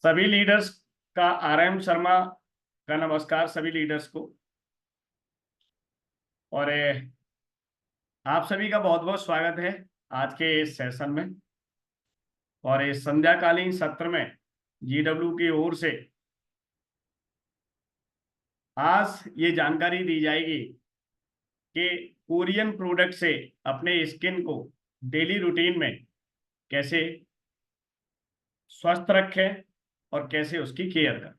सभी लीडर्स का RM शर्मा का नमस्कार सभी लीडर्स को। और आप सभी का बहुत बहुत स्वागत है आज के इस सेशन में। और इस संध्याकालीन सत्र में GW की ओर से आज ये जानकारी दी जाएगी कि कोरियन प्रोडक्ट से अपने स्किन को डेली रूटीन में कैसे स्वस्थ रखें और कैसे उसकी केयर करें।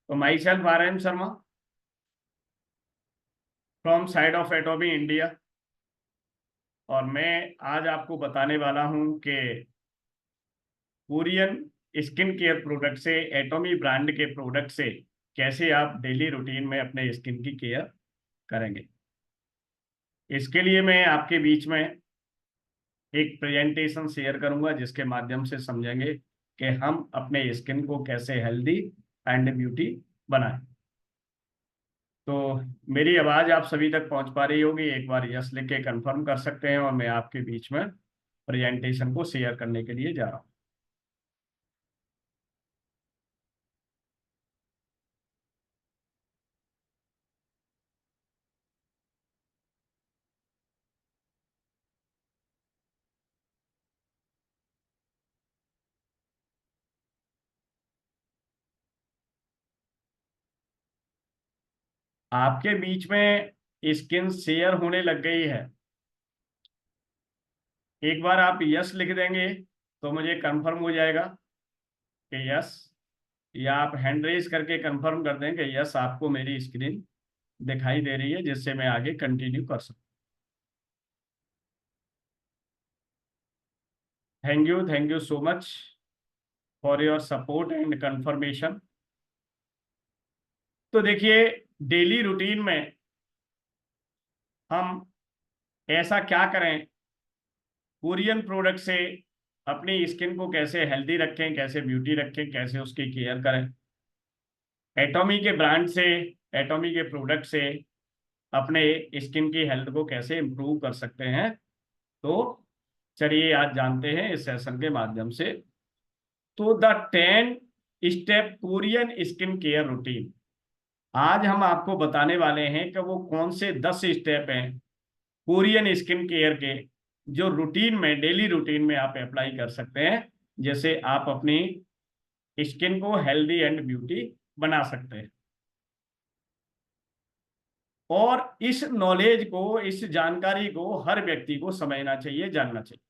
तो my self RM Sharma from side of एटॉमी India, और मैं आज आपको बताने वाला हूं कि कोरियन स्किन केयर प्रोडक्ट से, एटॉमी ब्रांड के प्रोडक्ट से कैसे आप डेली रूटीन में अपने स्किन की केयर करेंगे। इसके लिए मैं आपके बीच में एक प्रेजेंटेशन शेयर करूंगा जिसके माध्यम से समझेंगे कि हम अपने स्किन को कैसे हेल्दी एंड ब्यूटी बनाएं। तो मेरी आवाज़ आप सभी तक पहुंच पा रही होगी, एक बार यस लिख के कंफर्म कर सकते हैं, और मैं आपके बीच में प्रेजेंटेशन को शेयर करने के लिए जा रहा हूं। आपके बीच में स्किन शेयर होने लग गई है। एक बार आप यस लिख देंगे तो मुझे कंफर्म हो जाएगा कि यस, या आप हैंड रेज करके कंफर्म कर दें कि यस आपको मेरी स्क्रीन दिखाई दे रही है, जिससे मैं आगे कंटिन्यू कर सकूं। Thank you so much for your support and confirmation. तो देखिए, डेली रूटीन में हम ऐसा क्या करें, कोरियन प्रोडक्ट से अपनी स्किन को कैसे हेल्दी रखें, कैसे ब्यूटी रखें, कैसे उसकी केयर करें। एटॉमी के ब्रांड से, एटॉमी के प्रोडक्ट से अपने स्किन की हेल्थ को कैसे इम्प्रूव कर सकते हैं। तो चलिए आज जानते हैं इस सेशन के माध्यम से। तो the 10 step Korean skin care routine, आज हम आपको बताने वाले हैं कि वो कौन से 10 स्टेप हैं कोरियन स्किन केयर के, जो रूटीन में, डेली रूटीन में आप अप्लाई कर सकते हैं, जैसे आप अपनी स्किन को हेल्दी एंड ब्यूटी बना सकते हैं। और इस नॉलेज को, इस जानकारी को हर व्यक्ति को समझना चाहिए, जानना चाहिए।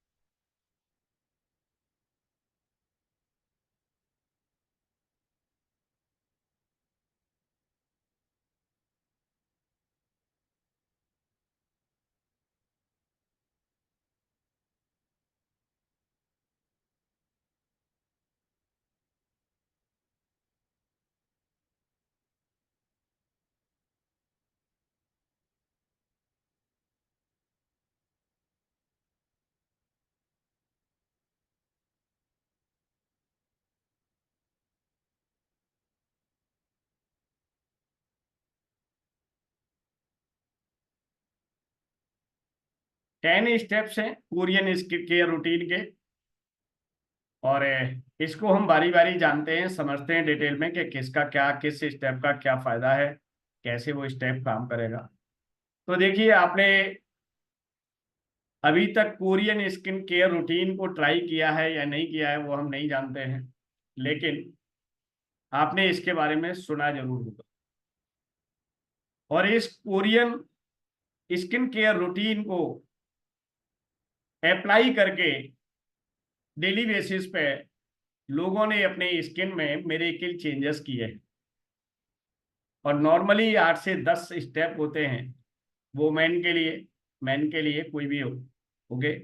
टेन स्टेप्स हैं कोरियन स्किन केयर रूटीन के, और इसको हम बारी बारी जानते हैं, समझते हैं डिटेल में कि किसका क्या, किस स्टेप का क्या फायदा है, कैसे वो स्टेप काम करेगा। तो देखिए, आपने अभी तक कोरियन स्किन केयर रूटीन को ट्राई किया है या नहीं किया है वो हम नहीं जानते हैं, लेकिन आपने इसके बारे में सुना जरूर होगा। और इस कोरियन स्किन केयर रूटीन को अप्लाई करके डेली बेसिस पे लोगों ने अपने स्किन में मेरेकल चेंजेस किए हैं। और नॉर्मली 8 से 10 स्टेप होते हैं, वो मैन के लिए कोई भी हो, ओके।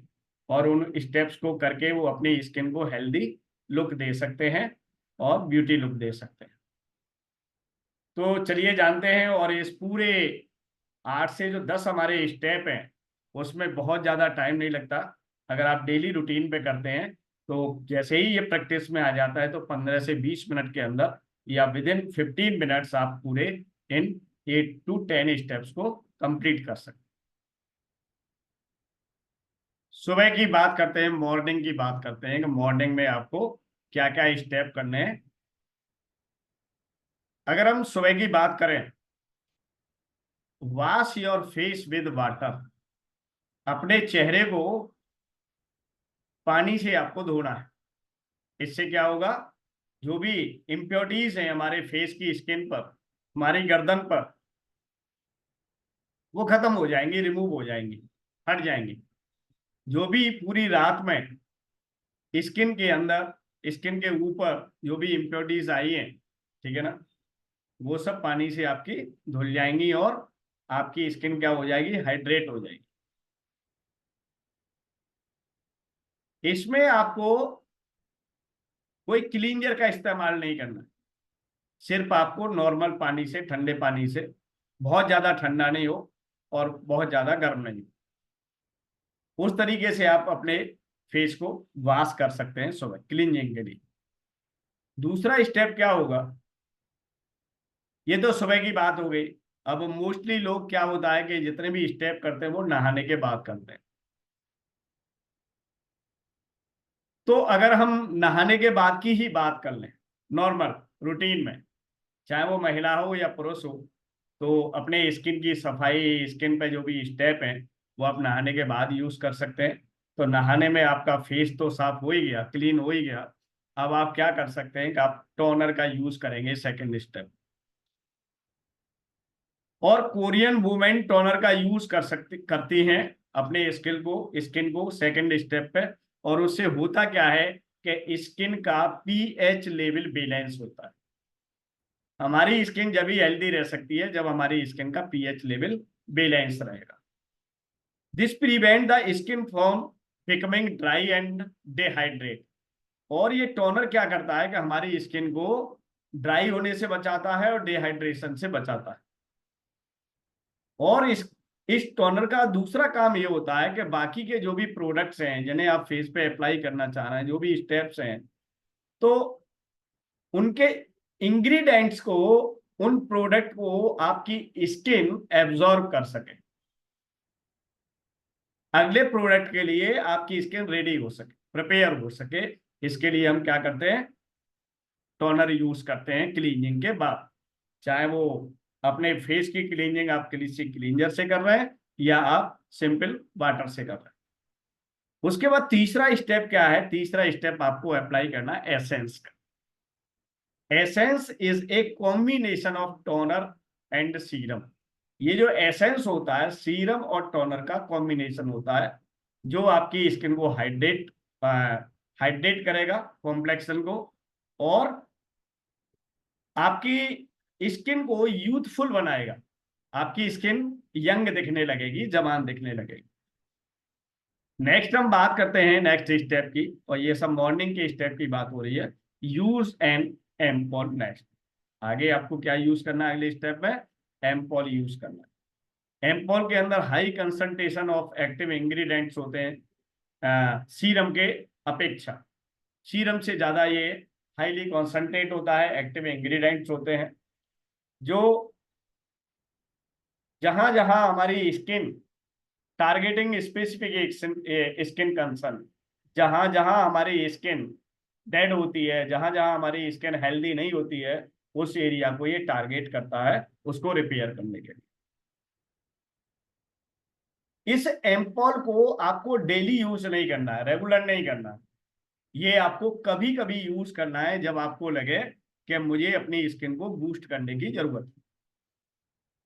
और उन स्टेप्स को करके वो अपनी स्किन को हेल्दी लुक दे सकते हैं और ब्यूटी लुक दे सकते हैं। तो चलिए जानते हैं। और इस पूरे 8 से जो 10 हमारे स्टेप हैं, उसमें बहुत ज़्यादा टाइम नहीं लगता। अगर आप डेली रूटीन पे करते हैं तो जैसे ही ये प्रैक्टिस में आ जाता है तो 15 से 20 मिनट के अंदर या विद इन 15 मिनट्स आप पूरे इन 8 to 10 स्टेप्स को कंप्लीट कर सकते हैं। सुबह की बात करते हैं, मॉर्निंग की बात करते हैं कि मॉर्निंग में आपको क्या क्या स्टेप करने हैं। अगर हम सुबह की बात करें, wash your face with water, अपने चेहरे को पानी से आपको धोना है। इससे क्या होगा, जो भी इम्प्योरिटीज हैं हमारे फेस की स्किन पर, हमारी गर्दन पर, वो खत्म हो जाएंगी, रिमूव हो जाएंगी, हट जाएंगी। जो भी पूरी रात में स्किन के अंदर, स्किन के ऊपर जो भी इम्प्योरिटीज आई हैं, ठीक है ना, वो सब पानी से आपकी धुल जाएंगी और आपकी स्किन क्या हो जाएगी, हाइड्रेट हो जाएगी। इसमें आपको कोई क्लींजर का इस्तेमाल नहीं करना, सिर्फ आपको नॉर्मल पानी से, ठंडे पानी से, बहुत ज्यादा ठंडा नहीं हो और बहुत ज्यादा गर्म नहीं हो, उस तरीके से आप अपने फेस को वॉश कर सकते हैं सुबह क्लींजिंग के लिए। दूसरा स्टेप क्या होगा, ये तो सुबह की बात हो गई। अब मोस्टली लोग क्या होता है कि जितने भी स्टेप करते हैं वो नहाने के बाद करते हैं। तो अगर हम नहाने के बाद की ही बात कर लें, नॉर्मल रूटीन में, चाहे वो महिला हो या पुरुष हो, तो अपने स्किन की सफाई, स्किन पे जो भी स्टेप हैं, वो आप नहाने के बाद यूज कर सकते हैं। तो नहाने में आपका फेस तो साफ हो ही गया, क्लीन हो ही गया। अब आप क्या कर सकते हैं कि आप टोनर का यूज करेंगे सेकंड स्टेप, और कोरियन वुमेन टोनर का यूज करती हैं अपने स्किन को सेकंड स्टेप पे। और उससे होता क्या है कि स्किन का पीएच लेवल बैलेंस होता है। हमारी स्किन जब भी हेल्दी रह सकती है जब हमारी स्किन का पीएच लेवल बैलेंस रहेगा। This prevent the skin from becoming dry and dehydrate. और ये टोनर क्या करता है कि हमारी स्किन को ड्राई होने से बचाता है और डिहाइड्रेशन से बचाता है। और इस टोनर का दूसरा काम ये होता है कि बाकी के जो भी प्रोडक्ट्स हैं जिन्हें आप फेस पे अप्लाई करना चाह रहे हैं, जो भी स्टेप्स हैं, तो उनके इंग्रेडिएंट्स को, उन प्रोडक्ट को आपकी स्किन एब्जॉर्ब कर सके, अगले प्रोडक्ट के लिए आपकी स्किन रेडी हो सके, प्रिपेयर हो सके। इसके लिए हम क्या करते हैं, टोनर यूज करते हैं क्लीनिंग के बाद। चाहे वो अपने फेस की क्लीनिंग आप किसी क्लींजर से कर रहे हैं या आप सिंपल वाटर से कर रहे हैं। उसके बाद तीसरा स्टेप क्या है, तीसरा स्टेप आपको अप्लाई करना है एसेंस का। Essence is a combination of toner and serum. ये जो एसेंस होता है, सीरम और टोनर का कॉम्बिनेशन होता है, जो आपकी स्किन को हाइड्रेट करेगा, कॉम्प्लेक्शन को, और आपकी स्किन को यूथफुल बनाएगा। आपकी स्किन यंग दिखने लगेगी, जवान दिखने लगेगी। नेक्स्ट हम बात करते हैं नेक्स्ट स्टेप की, और ये सब मॉर्निंग के स्टेप की बात हो रही है। Use and एम्पॉल। नेक्स्ट आगे आपको क्या यूज करना है, अगले स्टेप में एम्पॉल यूज करना है। एम्पॉल के अंदर high concentration of active ingredients होते हैं सीरम के अपेक्षा। सीरम से ज्यादा ये हाईली कॉन्सेंट्रेट होता है, एक्टिव इंग्रेडिएंट्स होते हैं, जो जहां जहां हमारी skin targeting specific skin concern, जहां जहां हमारी स्किन डेड होती है, जहां जहां हमारी स्किन हेल्दी नहीं होती है, उस एरिया को ये टारगेट करता है, उसको रिपेयर करने के लिए। इस एम्पॉल को आपको डेली यूज नहीं करना है, रेगुलर नहीं करना है। ये आपको कभी कभी यूज करना है जब आपको लगे कि मुझे अपनी स्किन को बूस्ट करने की जरूरत है।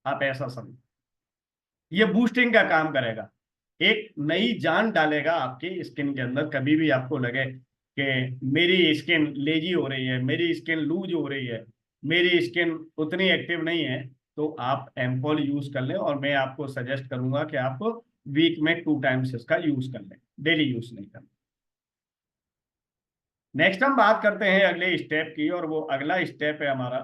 आप ऐसा समझ, ये बूस्टिंग का काम करेगा, एक नई जान डालेगा आपकी स्किन के अंदर। कभी भी आपको लगे कि मेरी स्किन लेजी हो रही है, मेरी स्किन लूज हो रही है, मेरी स्किन उतनी एक्टिव नहीं है, तो आप एम्पॉल यूज कर लें। और मैं आपको सजेस्ट करूंगा कि आप वीक में 2 टाइम्स इसका यूज कर लें, डेली यूज नहीं करना। नेक्स्ट हम बात करते हैं अगले स्टेप की, और वो अगला स्टेप है हमारा,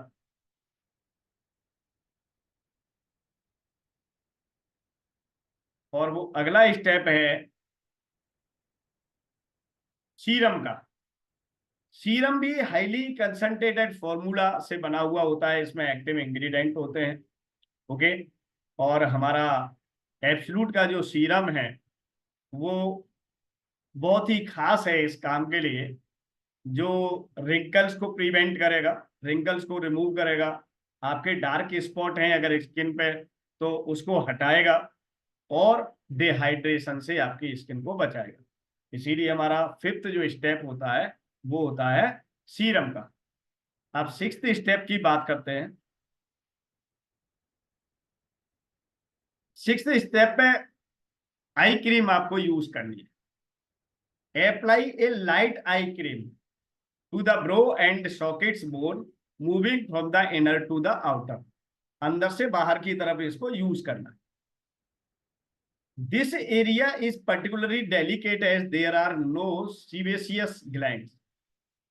और वो अगला स्टेप है सीरम का। सीरम भी हाईली कंसंट्रेटेड फॉर्मूला से बना हुआ होता है, इसमें एक्टिव इंग्रेडिएंट होते हैं। ओके। और हमारा एब्सलूट का जो सीरम है वो बहुत ही खास है इस काम के लिए। जो रिंकल्स को प्रिवेंट करेगा, रिंकल्स को रिमूव करेगा, आपके डार्क स्पॉट हैं अगर स्किन पे तो उसको हटाएगा, और डिहाइड्रेशन से आपकी स्किन को बचाएगा। इसीलिए हमारा फिफ्थ जो स्टेप होता है वो होता है सीरम का। अब सिक्स्थ स्टेप की बात करते हैं। सिक्स्थ स्टेप पे आई क्रीम आपको यूज करनी है। Apply a light eye cream to the brow and sockets bone, moving from the inner to the outer. अंदर से बाहर की तरफ इसको यूज करना है। This area is particularly delicate as there are no सीवेसियस ग्लैंड्स।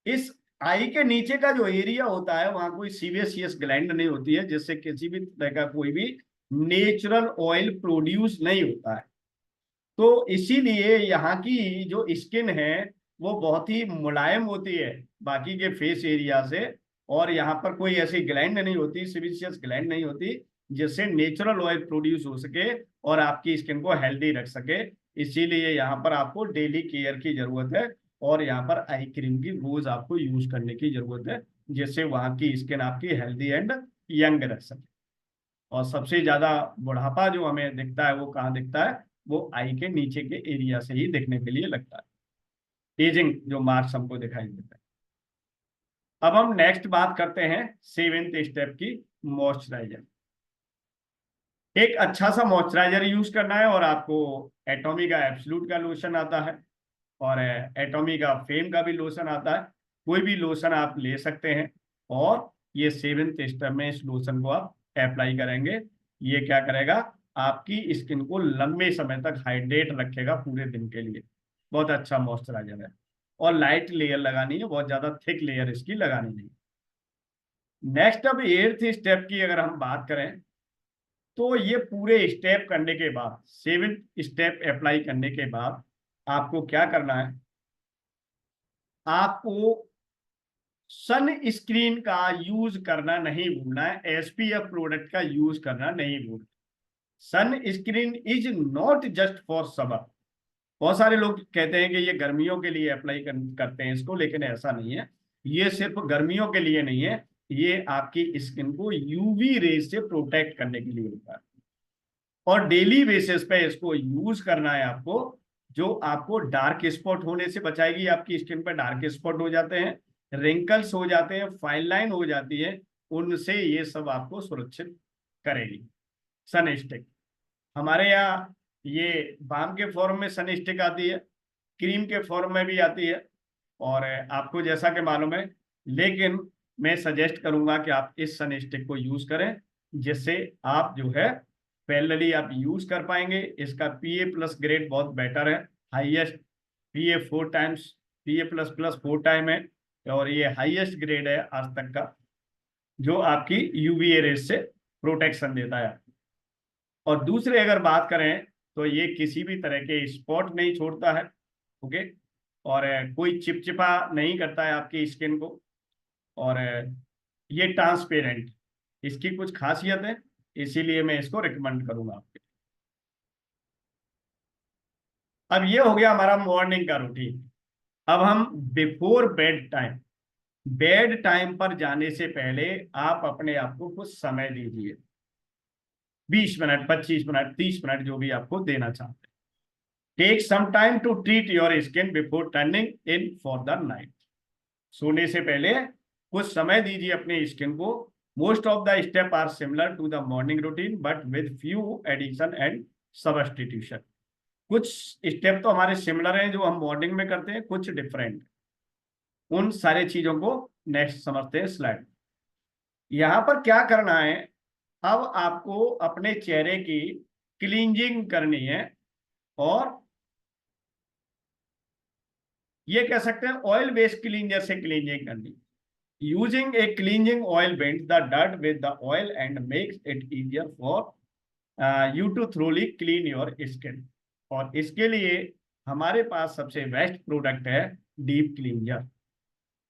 इस आई के नीचे का जो एरिया होता है वहां कोई सीवेसियस ग्लैंड नहीं होती है, जिससे किसी भी तरह का कोई भी नेचुरल ऑयल प्रोड्यूस नहीं होता है। तो इसीलिए यहाँ की जो स्किन है वो बहुत ही मुलायम होती है बाकी के फेस एरिया से, और यहाँ पर कोई ऐसी ग्लैंड नहीं होती, सिविशियस ग्लैंड नहीं होती जिससे नेचुरल ऑयल प्रोड्यूस हो सके और आपकी स्किन को हेल्दी रख सके। इसीलिए यहाँ पर आपको डेली केयर की जरूरत है, और यहाँ पर आई क्रीम की रोज आपको यूज करने की जरूरत है, जिससे वहाँ की स्किन आपकी हेल्दी एंड यंग रख सके। और सबसे ज्यादा बुढ़ापा जो हमें दिखता है वो कहाँ दिखता है, वो आई के नीचे के एरिया से ही देखने के लिए लगता है, एजिंग जो मार्क्स हमको दिखाई देता है। अब हम नेक्स्ट बात करते हैं सेवेंथ स्टेप की, मॉइस्चराइजर। एक अच्छा सा मॉइस्चराइजर यूज करना है, और आपको एटॉमी का एब्सोल्यूट का लोशन आता है, और एटॉमी का फेम का भी लोशन आता है। कोई भी लोशन आप ले सकते हैं, और ये सेवेंथ स्टेप में इस लोशन को आप अप्लाई करेंगे। ये क्या करेगा, आपकी स्किन को लंबे समय तक हाइड्रेट रखेगा पूरे दिन के लिए। बहुत अच्छा मॉइस्चराइजर है, और लाइट लेयर लगानी है, बहुत ज्यादा थिक लेयर इसकी लगानी नहीं। नेक्स्ट अब एट्थ स्टेप की अगर हम बात करें, तो ये पूरे स्टेप करने के बाद, सेवेंथ स्टेप अप्लाई करने के बाद आपको क्या करना है, आपको सन स्क्रीन का यूज करना नहीं भूलना है, एसपीएफ प्रोडक्ट का यूज करना नहीं भूलना। Sunscreen is not just for summer. बहुत सारे लोग कहते हैं कि ये गर्मियों के लिए अप्लाई करते हैं इसको, लेकिन ऐसा नहीं है। ये सिर्फ गर्मियों के लिए नहीं है, ये आपकी स्किन को यूवी रेज से प्रोटेक्ट करने के लिए होता है, और डेली बेसिस पे इसको यूज करना है आपको। जो आपको डार्क स्पॉट होने से बचाएगी, आपकी स्किन पर डार्क स्पॉट हो जाते हैं, रिंकल्स हो जाते हैं, फाइन लाइन हो जाती है, उनसे ये सब आपको सुरक्षित करेगी। सन स्टिक हमारे यहाँ ये बाम के फॉर्म में सन स्टिक आती है, क्रीम के फॉर्म में भी आती है, और आपको जैसा कि मालूम है, लेकिन मैं सजेस्ट करूंगा कि आप इस सन स्टिक को यूज करें, जिससे आप जो है पैरेलली आप यूज कर पाएंगे। इसका पीए प्लस ग्रेड बहुत बेटर है, हाईएस्ट पीए 4 टाइम्स, पीए प्लस प्लस 4 टाइम है, और ये हाईएस्ट ग्रेड है आज तक का, जो आपकी यूवीए रेज से प्रोटेक्शन देता है। और दूसरे अगर बात करें तो ये किसी भी तरह के स्पॉट नहीं छोड़ता है, ओके, और कोई चिपचिपा नहीं करता है आपकी स्किन को, और ये ट्रांसपेरेंट, इसकी कुछ खासियत है, इसीलिए मैं इसको रिकमेंड करूंगा आपके। अब ये हो गया हमारा मॉर्निंग का रूटीन। अब हम before bed time, bed time पर जाने से पहले आप अपने आप को कुछ समय दीजिए, 20 मिनट, 25 मिनट, 30 मिनट, जो भी आपको देना चाहते हैं। Take some time to treat your skin before turning in for the night. सोने से पहले कुछ समय दीजिए अपने स्किन को। Most of the step are similar to the morning routine but with few addition and substitution. कुछ स्टेप तो हमारे सिमिलर हैं जो हम मॉर्निंग में करते हैं, कुछ डिफरेंट। उन सारे चीजों को नेक्स्ट समझते हैं स्लाइड। यहां पर क्या करना है, अब आपको अपने चेहरे की क्लींजिंग करनी है, और ये कह सकते हैं ऑयल बेस्ड क्लींजर से क्लींजिंग करनी। Using a cleansing oil bends the dirt with the oil and makes it easier for you to thoroughly clean your skin. और इसके लिए हमारे पास सबसे बेस्ट प्रोडक्ट है डीप क्लींजर।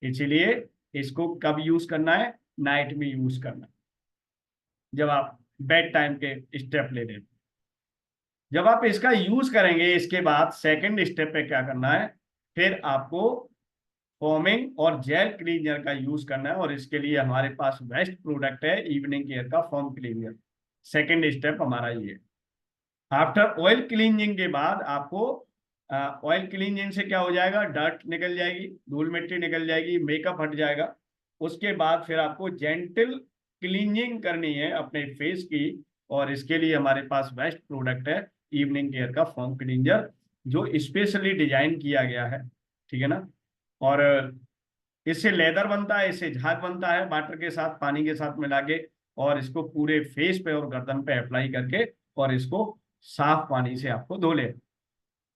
इसीलिए इसको कब यूज करना है, नाइट में यूज करना है, जब आप बेड टाइम के स्टेप ले रहे हैं। जब आप इसका यूज करेंगे, इसके बाद सेकंड स्टेप पे क्या करना है, फिर आपको फोमिंग और जेल क्लीनर का यूज करना है, और इसके लिए हमारे पास बेस्ट प्रोडक्ट है इवनिंग केयर का फोम क्लीनर। सेकेंड स्टेप हमारा ये। आफ्टर ऑयल क्लीनिंग के बाद आपको ऑयल क्लीनिंग से क्या हो जाएगा, डर्ट निकल जाएगी, धूल मिट्टी निकल जाएगी, मेकअप हट जाएगा। उसके बाद फिर आपको जेंटल क्लीनिंग करनी है अपने फेस की, और इसके लिए हमारे पास बेस्ट प्रोडक्ट है इवनिंग केयर का फोम क्लींजर, जो स्पेशली डिजाइन किया गया है, ठीक है ना। और इससे लेदर बनता है, इससे झाग बनता है वाटर के साथ, पानी के साथ मिला के, और इसको पूरे फेस पे और गर्दन पे अप्लाई करके, और इसको साफ पानी से आपको धो ले।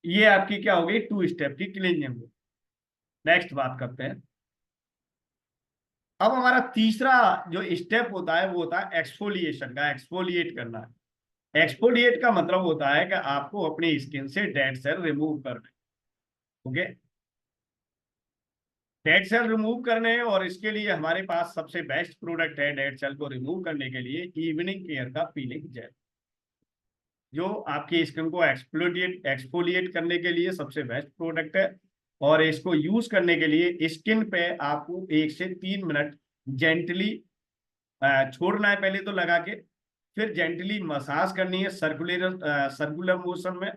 ये आपकी क्या हो गई, 2 स्टेप की क्लीनिंग। नेक्स्ट बात करते हैं। अब हमारा तीसरा जो स्टेप होता है वो होता है एक्सफोलिएशन का, एक्सफोलिएट करना है। एक्सफोलिएट का मतलब होता है कि आपको अपनी स्किन से डेड सेल रिमूव करना है। ओके, डेड सेल रिमूव करने हैं, और इसके लिए हमारे पास सबसे बेस्ट प्रोडक्ट है डेड सेल को रिमूव करने के लिए इवनिंग केयर का पीलिंग जेल, जो आपकी स्किन को एक्सफोलिएट करने के लिए सबसे बेस्ट प्रोडक्ट है। और इसको यूज करने के लिए स्किन पे आपको 1 से 3 मिनट जेंटली छोड़ना है, पहले तो लगा के, फिर जेंटली मसाज करनी है सर्कुलर मोशन में,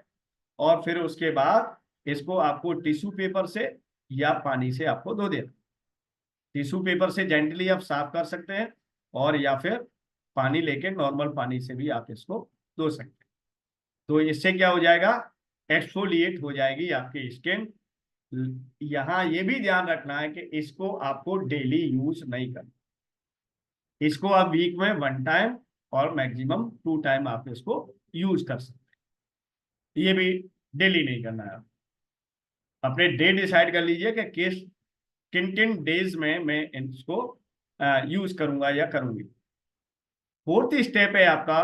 और फिर उसके बाद इसको आपको टिश्यू पेपर से या पानी से आपको धो देना। टिश्यू पेपर से जेंटली आप साफ कर सकते हैं, और या फिर पानी लेके नॉर्मल पानी से भी आप इसको धो सकते हैं। तो इससे क्या हो जाएगा, एक्सफोलिएट हो जाएगी आपकी स्किन। यहाँ ये भी ध्यान रखना है कि इसको आपको डेली यूज नहीं करना, इसको आप वीक में 1 टाइम और मैक्सिमम 2 टाइम आप इसको यूज कर सकते हैं। ये भी डेली नहीं करना है। अपने डे डिसाइड कर लीजिए कि किन किन डेज में मैं इसको यूज करूंगा या करूंगी। फोर्थ स्टेप है आपका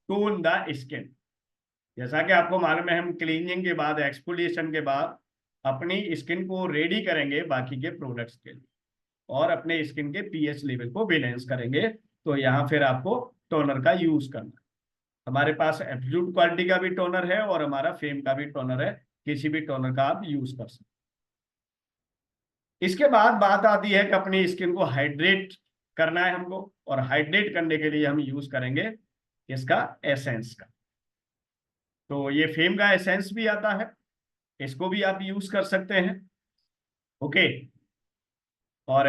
टोन द स्किन। जैसा कि आपको मालूम है, हम क्लीनिंग के बाद, एक्सफोलिएशन के बाद अपनी स्किन को रेडी करेंगे बाकी के प्रोडक्ट्स के लिए, और अपने स्किन के पीएच लेवल को बैलेंस करेंगे। तो यहाँ फिर आपको टोनर का यूज करना है। हमारे पास एब्सोल्यूट क्वालिटी का भी टोनर है, और हमारा फेम का भी टोनर है, किसी भी टोनर का आप यूज कर सकते हैं। इसके बाद बात आती है कि अपनी स्किन को हाइड्रेट करना है हमको, और हाइड्रेट करने के लिए हम यूज करेंगे इसका एसेंस का। तो ये फेम का एसेंस भी आता है, इसको भी आप यूज कर सकते हैं। ओके, और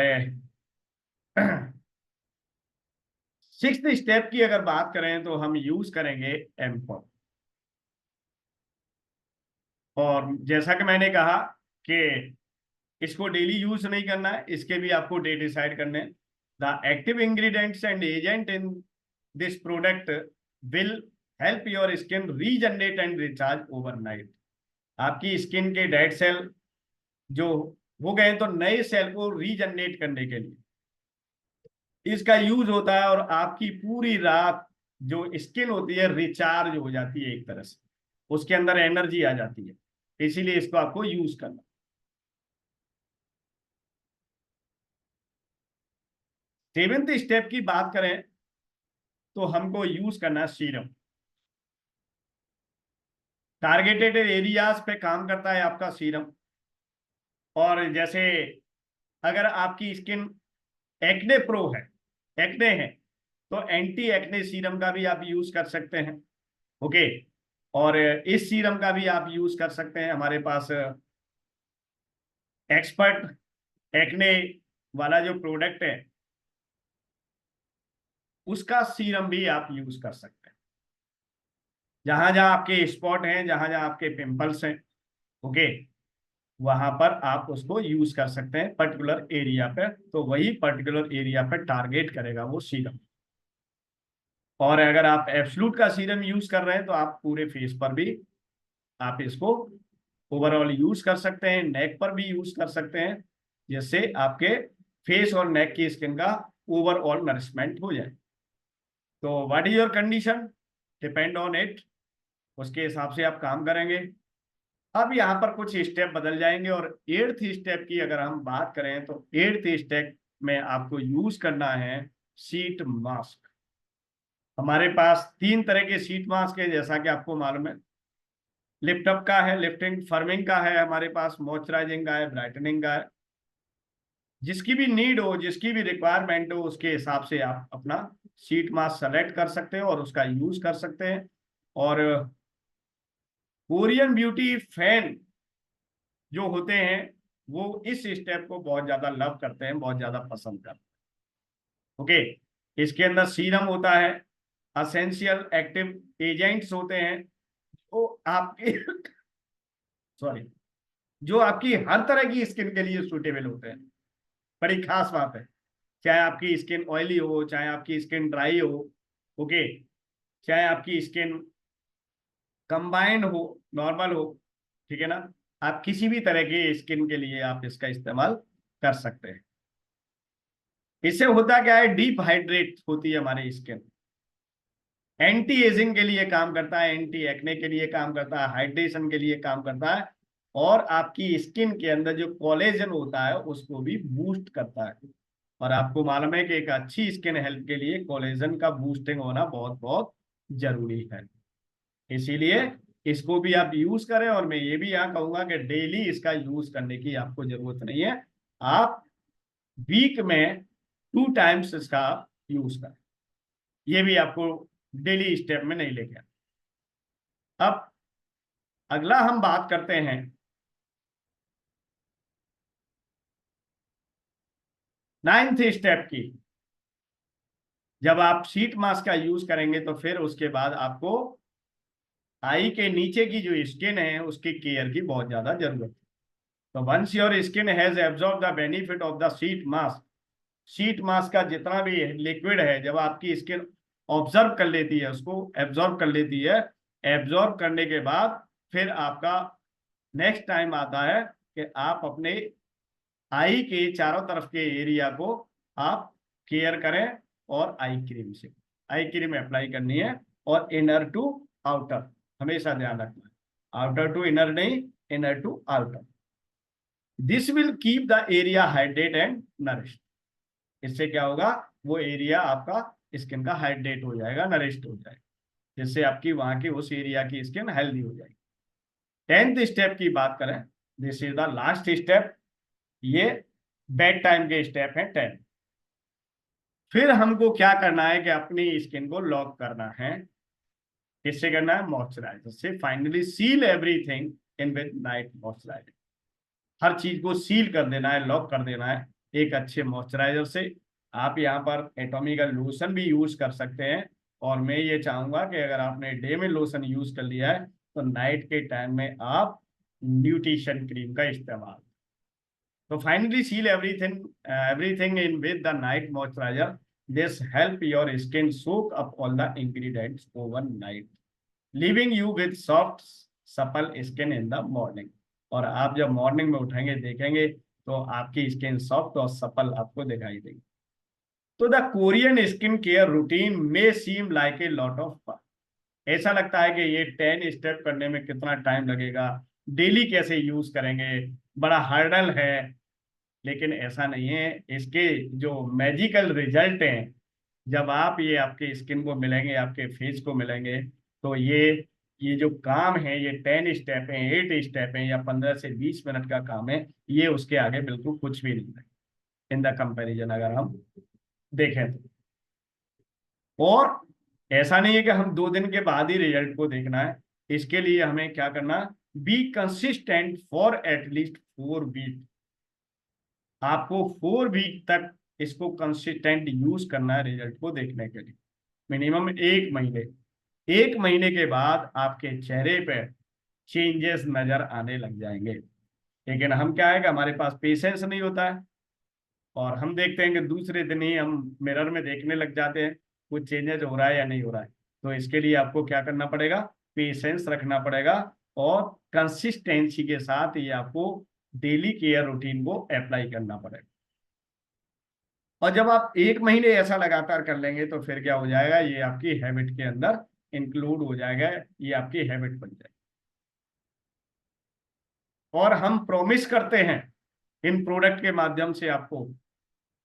सिक्स्थ स्टेप की अगर बात करें तो हम यूज करेंगे एम्पल। और जैसा कि मैंने कहा कि इसको डेली यूज नहीं करना है, इसके भी आपको डे डिसाइड करने हैं। The active ingredients and agent in this product will help your skin regenerate and recharge overnight. आपकी स्किन के डेड सेल जो हो गए तो नए सेल को रीजनरेट करने के लिए इसका यूज होता है, और आपकी पूरी रात जो स्किन होती है रिचार्ज हो जाती है, एक तरह से उसके अंदर एनर्जी आ जाती है। इसीलिए इसको आपको यूज करना। सेवेंथ स्टेप की बात करें तो हमको यूज करना सीरम। टारगेटेड एरियाज पे काम करता है आपका सीरम। और जैसे अगर आपकी स्किन एक्ने प्रो है, एक्ने है, तो एंटी एक्ने सीरम का भी आप यूज कर सकते हैं। ओके, और इस सीरम का भी आप यूज कर सकते हैं। हमारे पास एक्सपर्ट एक्ने वाला जो प्रोडक्ट है उसका सीरम भी आप यूज कर सकते हैं, जहां जहां आपके स्पॉट हैं, जहां जहां आपके पिंपल्स हैं। ओके, वहां पर आप उसको यूज कर सकते हैं पर्टिकुलर एरिया पे, तो वही पर्टिकुलर एरिया पे टारगेट करेगा वो सीरम। और अगर आप एब्सोल्यूट का सीरम यूज कर रहे हैं तो आप पूरे फेस पर भी आप इसको ओवरऑल यूज कर सकते हैं, नेक पर भी यूज कर सकते हैं, जिससे आपके फेस और नेक की स्किन का ओवरऑल नरिशमेंट हो जाए। तो what is your condition, depend on it, उसके हिसाब से आप काम करेंगे। अब यहाँ पर कुछ स्टेप बदल जाएंगे, और एट्थ स्टेप की अगर हम बात करें तो एट्थ स्टेप में आपको यूज करना है शीट मास्क। हमारे पास 3 तरह के शीट मास्क है, जैसा कि आपको मालूम है। लिफ्ट अप का है, लिफ्टिंग फर्मिंग का है, हमारे पास मॉइस्चराइजिंग का है, ब्राइटनिंग का है। जिसकी भी नीड हो, जिसकी भी रिक्वायरमेंट हो, उसके हिसाब से आप अपना शीट मास्क सेलेक्ट कर सकते हो और उसका यूज कर सकते हैं। और कोरियन ब्यूटी फैन जो होते हैं वो इस स्टेप को बहुत ज्यादा लव करते हैं, बहुत ज्यादा पसंद करते हैं। ओके, इसके अंदर सीरम होता है, असेंशियल एक्टिव एजेंट्स होते हैं, वो आपके सॉरी, जो आपकी हर तरह की स्किन के लिए सूटेबल होते हैं। बड़ी खास बात है, चाहे आपकी स्किन ऑयली हो, चाहे आपकी स्किन ड्राई हो, ओके, चाहे आपकी स्किन कंबाइंड हो, नॉर्मल हो, ठीक है ना, आप किसी भी तरह के स्किन के लिए आप इसका इस्तेमाल कर सकते हैं। इससे होता क्या है, डीप हाइड्रेट होती है हमारी स्किन, एंटी एजिंग के लिए काम करता है, एंटी एक्ने के लिए काम करता है, हाइड्रेशन के लिए काम करता है, और आपकी स्किन के अंदर जो कोलेजन होता है उसको भी बूस्ट करता है। और आपको मालूम है कि एक अच्छी स्किन हेल्थ के लिए कोलेजन का बूस्टिंग होना बहुत बहुत जरूरी है। इसीलिए इसको भी आप यूज करें, और मैं ये भी यहाँ कहूंगा कि डेली इसका यूज करने की आपको जरूरत नहीं है, आप वीक में 2 टाइम्स इसका यूज करें। ये भी आपको डेली स्टेप में नहीं लेके अब अगला हम बात करते हैं 9th स्टेप की। जब आप शीट मास्क का यूज करेंगे तो फिर उसके बाद आपको आई के नीचे की जो स्किन है उसकी केयर की बहुत ज्यादा जरूरत है। तो once your skin has absorb the benefit of the sheet mask, sheet mask का जितना भी लिक्विड है जब आपकी स्किन ऑब्जर्व कर लेती है, उसको एब्जॉर्ब कर लेती है, एब्जॉर्ब करने के बाद फिर आपका नेक्स्ट टाइम आता है कि आप अपने आई के चारों तरफ के एरिया को आप केयर करें, और आई क्रीम से आई क्रीम अप्लाई करनी है, और इनर टू आउटर हमेशा ध्यान रखना है, आउटर टू इनर नहीं, inner to outer. This will keep the area hydrate and nourish. इससे क्या होगा, वो एरिया आपका स्किन का हाइड्रेट हो जाएगा, नरिश्ड हो जाएगा, जिससे आपकी वहां की उस एरिया की स्किन हेल्दी हो जाएगी। 10th स्टेप की बात करें, this is the last step, ये बेड टाइम के स्टेप है 10। फिर हमको क्या करना है कि अपनी स्किन को लॉक करना है। किससे करना है, मॉइस्चराइजर से। Finally seal everything in with night moisturiser, हर चीज को सील कर देना है, लॉक कर देना है एक अच्छे मॉइस्चराइजर से। आप यहाँ पर एटॉमी का लोशन भी यूज कर सकते हैं, और मैं ये चाहूंगा कि अगर आपने डे में लोशन यूज कर लिया है तो नाइट के टाइम में आप न्यूट्रिशन क्रीम का इस्तेमाल। तो finally seal everything in with the night moisturiser, this help your skin soak up all the ingredients overnight, leaving you with soft supple skin in the morning. और आप जब morning में उठेंगे देखेंगे तो आपकी स्किन सॉफ्ट और सपल आपको दिखाई देगी। तो the Korean skin care routine में seem like a lot of fun. ऐसा लगता है कि ये 10 स्टेप करने में कितना टाइम लगेगा, डेली कैसे यूज करेंगे, बड़ा हर्डल है। लेकिन ऐसा नहीं है, इसके जो मैजिकल रिजल्ट हैं जब आप ये आपके स्किन को मिलेंगे, आपके फेस को मिलेंगे, तो ये जो काम है, ये 10 स्टेप है, 8 स्टेप है, या 15 से 20 मिनट का काम है, ये उसके आगे बिल्कुल कुछ भी नहीं है इन द कंपैरिजन अगर हम देखें तो। और ऐसा नहीं है कि हम 2 दिन के बाद ही रिजल्ट को देखना है, इसके लिए हमें क्या करना, be consistent for at least 4 week. आपको 4 वीक तक इसको कंसिस्टेंट यूज करना है रिजल्ट को देखने के लिए, मिनिमम 1 महीने। 1 महीने के बाद आपके चेहरे पे चेंजेस नजर आने लग जाएंगे। लेकिन हम क्या है कि हमारे पास पेशेंस नहीं होता है, और हम देखते हैं कि दूसरे दिन ही हम मिरर में देखने लग जाते हैं कुछ चेंजेस हो रहा है या नहीं हो रहा है। तो इसके लिए आपको क्या करना पड़ेगा, पेशेंस रखना पड़ेगा, और कंसिस्टेंसी के साथ ये आपको डेली केयर रूटीन को अप्लाई करना पड़ेगा। और जब आप 1 महीने ऐसा लगातार कर लेंगे तो फिर क्या हो जाएगा, ये आपकी हैबिट के अंदर इंक्लूड हो जाएगा, ये आपकी हैबिट बन जाएगी। और हम प्रॉमिस करते हैं इन प्रोडक्ट के माध्यम से आपको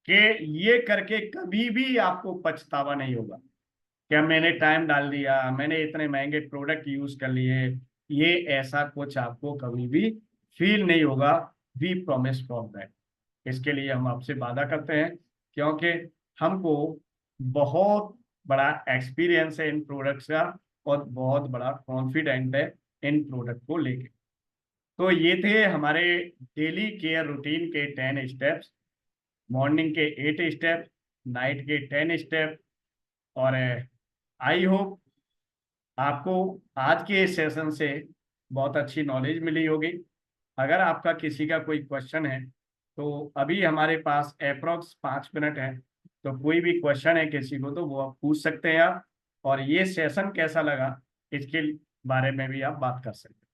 कि ये करके कभी भी आपको पछतावा नहीं होगा, क्या मैंने टाइम डाल दिया, मैंने इतने महंगे प्रोडक्ट यूज कर लिए, ये ऐसा कुछ आपको कभी भी फील नहीं होगा। We promise for that. इसके लिए हम आपसे वादा करते हैं, क्योंकि हमको बहुत बड़ा एक्सपीरियंस है इन प्रोडक्ट्स का और बहुत बड़ा कॉन्फिडेंट है इन प्रोडक्ट को लेके। तो ये थे हमारे डेली केयर रूटीन के 10 स्टेप्स। मॉर्निंग के 8 स्टेप, नाइट के 10 स्टेप। और आई होप आपको आज के इस सेशन से बहुत अच्छी नॉलेज मिली होगी। अगर आपका किसी का कोई क्वेश्चन है तो अभी हमारे पास अप्रोक्स 5 मिनट है, तो कोई भी क्वेश्चन है किसी को तो वो आप पूछ सकते हैं आप। और ये सेशन कैसा लगा इसके बारे में भी आप बात कर सकते हैं।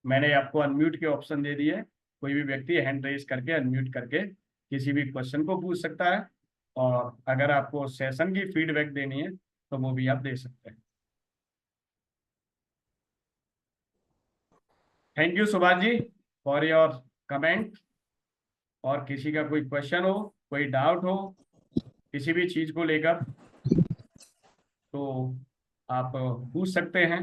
मैंने आपको अनम्यूट के ऑप्शन दे दिए, कोई भी व्यक्ति हैंड रेज करके अनम्यूट करके किसी भी क्वेश्चन को पूछ सकता है। और अगर आपको सेशन की फीडबैक देनी है तो वो भी आप दे सकते हैं। Thank you Subhash ji for your comment. और किसी का कोई क्वेश्चन हो, कोई डाउट हो किसी भी चीज को लेकर, तो आप पूछ सकते हैं।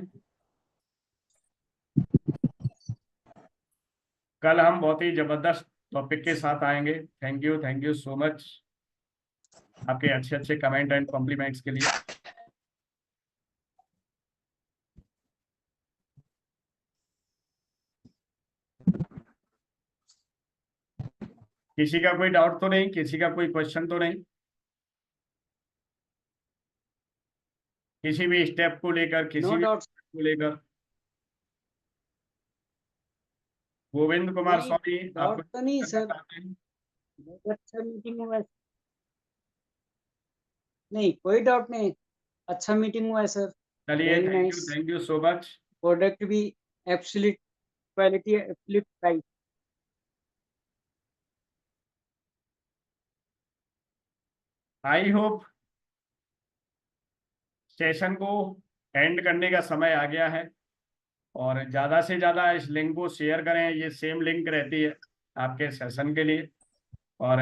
कल हम बहुत ही जबरदस्त टॉपिक के साथ आएंगे। थैंक यू सो मच आपके अच्छे अच्छे कमेंट एंड कॉम्प्लीमेंट्स के लिए। किसी का कोई डाउट तो नहीं, किसी का कोई क्वेश्चन तो नहीं, किसी भी स्टेप को लेकर, किसी नो भी डाउट। को लेकर। गोविंद कुमार नहीं, स्वामी डाउट आपको तो नहीं करना सर। चाहते हैं? बहुत अच्छा मीटिंग हुआ है। नहीं, कोई डाउट नहीं। अच्छा मीटिंग हुआ है सर। चलिए, very nice. Thank you so much. Product भी absolute quality, absolute price. I hope session को एंड करने का समय आ गया है। और ज़्यादा से ज़्यादा इस लिंक को शेयर करें, ये सेम लिंक रहती है आपके सेशन के लिए। और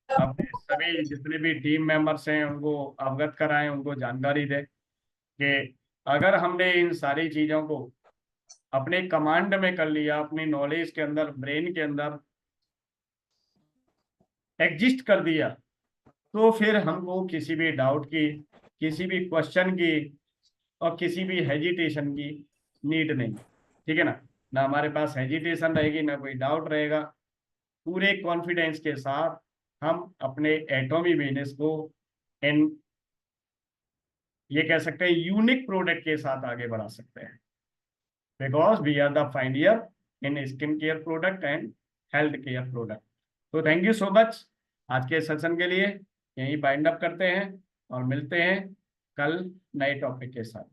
अपने सभी जितने भी टीम मेंबर्स हैं उनको अवगत कराएं, उनको जानकारी दें कि अगर हमने इन सारी चीज़ों को अपने कमांड में कर लिया, अपनी नॉलेज के अंदर, ब्रेन के अंदर एग्जिस्ट कर दिया, तो फिर हमको किसी भी डाउट की, किसी भी क्वेश्चन की और किसी भी हेजिटेशन की नीड नहीं। ठीक है ना? ना हमारे पास हेजिटेशन रहेगी, ना कोई डाउट रहेगा। पूरे कॉन्फिडेंस के साथ हम अपने एटॉमी बिजनेस को इन, ये कह सकते हैं, यूनिक प्रोडक्ट के साथ आगे बढ़ा सकते हैं। Because we are the pioneer in skin care product and health care product. तो थैंक यू सो मच आज के सेशन के लिए। यहीं बाइंड अप करते हैं और मिलते हैं कल नए टॉपिक के साथ।